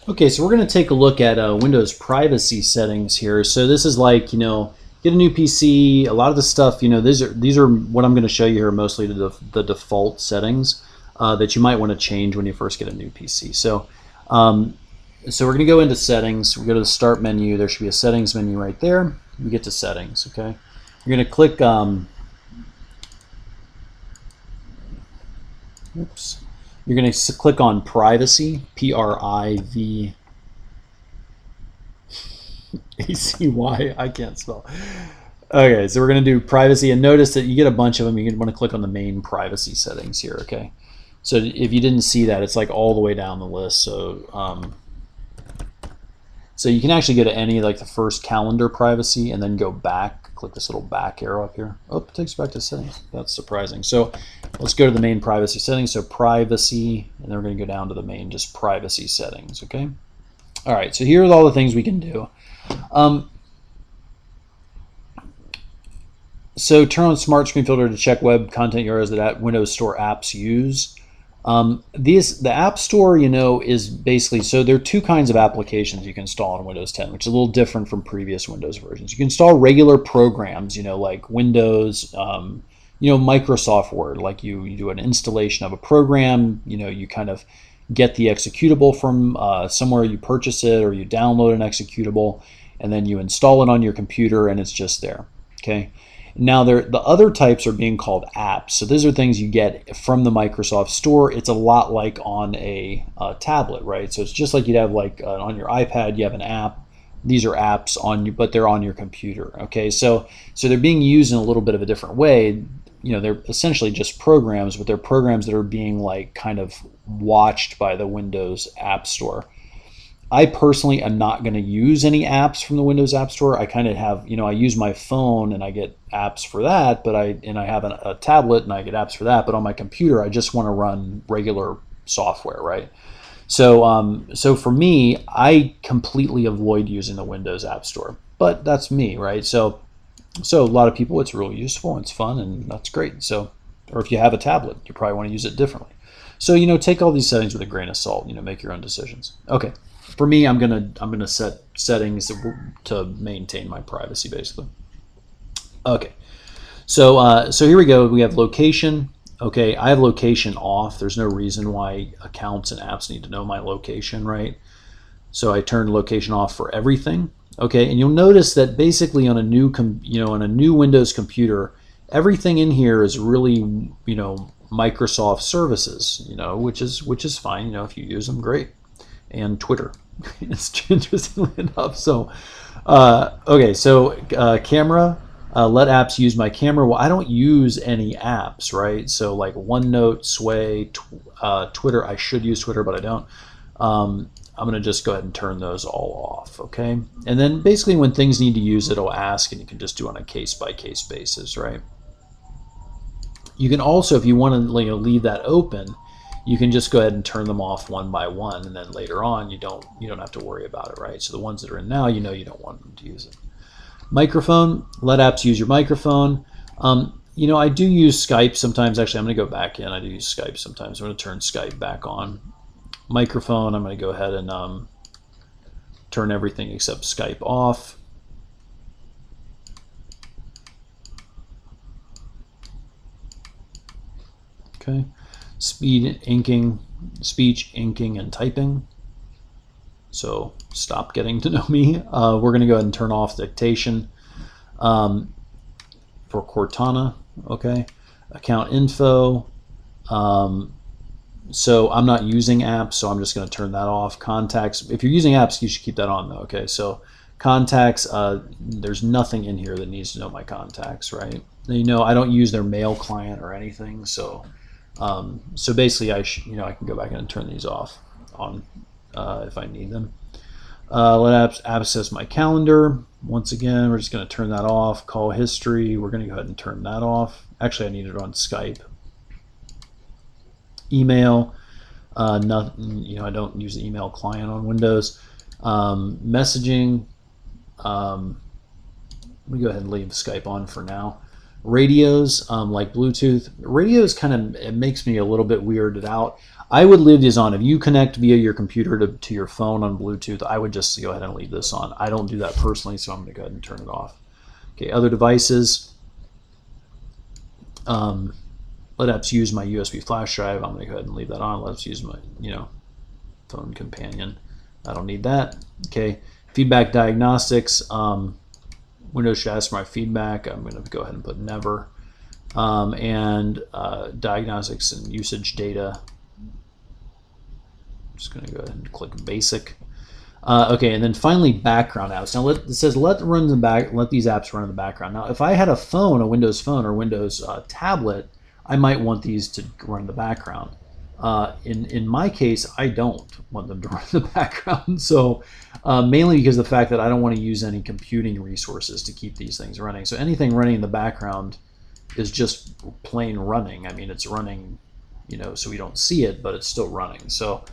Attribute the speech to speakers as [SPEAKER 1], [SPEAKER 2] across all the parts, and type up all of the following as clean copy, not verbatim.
[SPEAKER 1] Okay, so we're going to take a look at Windows privacy settings here. So this is like, get a new PC. A lot of the stuff, these are what I'm going to show you here, mostly the default settings that you might want to change when you first get a new PC. So we're going to go into settings. We go to the start menu. There should be a settings menu right there. You get to settings. Okay, you're going to click. Oops. You're going to click on privacy, Privacy. I can't spell. Okay, so we're going to do privacy, and notice that you get a bunch of them. You're going to want to click on the main privacy settings here, okay? So if you didn't see that, it's like all the way down the list. So you can actually go to any, like the first calendar privacy, and then go back. Click this little back arrow up here. Oh, it takes you back to settings. That's surprising. So let's go to the main privacy settings. So privacy, and then we're going to go down to the main just privacy settings, okay? All right, so here's all the things we can do. So turn on Smart Screen Filter to check web content URLs that Windows Store apps use. The App Store, is basically, so there are two kinds of applications you can install on Windows 10, which is a little different from previous Windows versions. You can install regular programs, like Windows, Microsoft Word, like you do an installation of a program, you kind of get the executable from somewhere, you purchase it, or you download an executable, and then you install it on your computer, and it's just there, okay? Now, the other types are being called apps. So these are things you get from the Microsoft Store. It's a lot like on a tablet, right? So it's just like you'd have like on your iPad, you have an app. These are apps on you, but they're on your computer. Okay, so they're being used in a little bit of a different way. They're essentially just programs, but they're programs that are being like kind of watched by the Windows App Store. I personally am not going to use any apps from the Windows App Store. I kind of have, I use my phone and I get apps for that, but I have a tablet and I get apps for that. But on my computer, I just want to run regular software, right? So for me, I completely avoid using the Windows App Store, but that's me, right? So a lot of people, it's really useful, it's fun, and that's great. So, or if you have a tablet, you probably want to use it differently. So take all these settings with a grain of salt. Make your own decisions. Okay. For me, I'm gonna set settings to maintain my privacy, basically. Okay, so here we go. We have location. Okay, I have location off. There's no reason why accounts and apps need to know my location, right? So I turned location off for everything. Okay, and you'll notice that basically on a new on a new Windows computer, everything in here is really Microsoft services, which is fine. If you use them, great. And Twitter. It's interestingly enough. So, okay, so camera, let apps use my camera. Well, I don't use any apps, right? So like OneNote, Sway, Twitter. I should use Twitter, but I don't. I'm going to just go ahead and turn those all off, okay? And then basically when things need to use it, it'll ask, and you can just do on a case-by-case basis, right? You can also, if you want to leave that open, you can just go ahead and turn them off one by one, and then later on you don't have to worry about it, right? So the ones that are in now, you don't want them to use it. Microphone, let apps use your microphone. I do use Skype sometimes. Actually, I'm going to go back in. I do use Skype sometimes. I'm going to turn Skype back on. Microphone, I'm going to go ahead and turn everything except Skype off. Okay. Speech, inking, and typing. So stop getting to know me. We're going to go ahead and turn off dictation for Cortana. Okay. Account info. So I'm not using apps, so I'm just going to turn that off. Contacts. If you're using apps, you should keep that on though. Okay. So contacts. There's nothing in here that needs to know my contacts, right? I don't use their mail client or anything, so. So basically, I can go back and turn these off on if I need them. Let apps access my calendar. Once again, we're just going to turn that off. Call history, we're going to go ahead and turn that off. Actually, I need it on Skype. Email, nothing. I don't use the email client on Windows. Messaging. Let me go ahead and leave Skype on for now. Radios, like Bluetooth. Radios kind of, it makes me a little bit weirded out. I would leave these on. If you connect via your computer to your phone on Bluetooth, I would just go ahead and leave this on. I don't do that personally, so I'm going to go ahead and turn it off. Okay, other devices. Let apps use my USB flash drive. I'm going to go ahead and leave that on. Let apps use my, phone companion. I don't need that. Okay, feedback diagnostics. Windows should ask for my feedback. I'm going to go ahead and put never. And diagnostics and usage data. I'm just going to go ahead and click basic. Okay, and then finally background apps. Now it says let these apps run in the background. Now if I had a phone, a Windows phone or Windows tablet, I might want these to run in the background. In my case, I don't want them to run in the background. So mainly because of the fact that I don't want to use any computing resources to keep these things running. So anything running in the background is just plain running. I mean, it's running, so we don't see it, but it's still running. So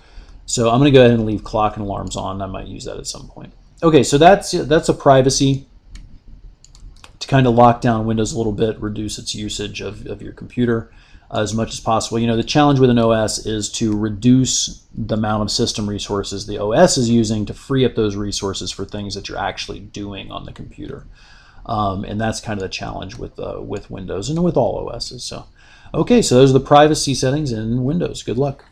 [SPEAKER 1] I'm going to go ahead and leave clock and alarms on. I might use that at some point. Okay, so that's a privacy to kind of lock down Windows a little bit, reduce its usage of your computer as much as possible. The challenge with an OS is to reduce the amount of system resources the OS is using to free up those resources for things that you're actually doing on the computer. And that's kind of the challenge with Windows and with all OSs. So, okay, so those are the privacy settings in Windows. Good luck.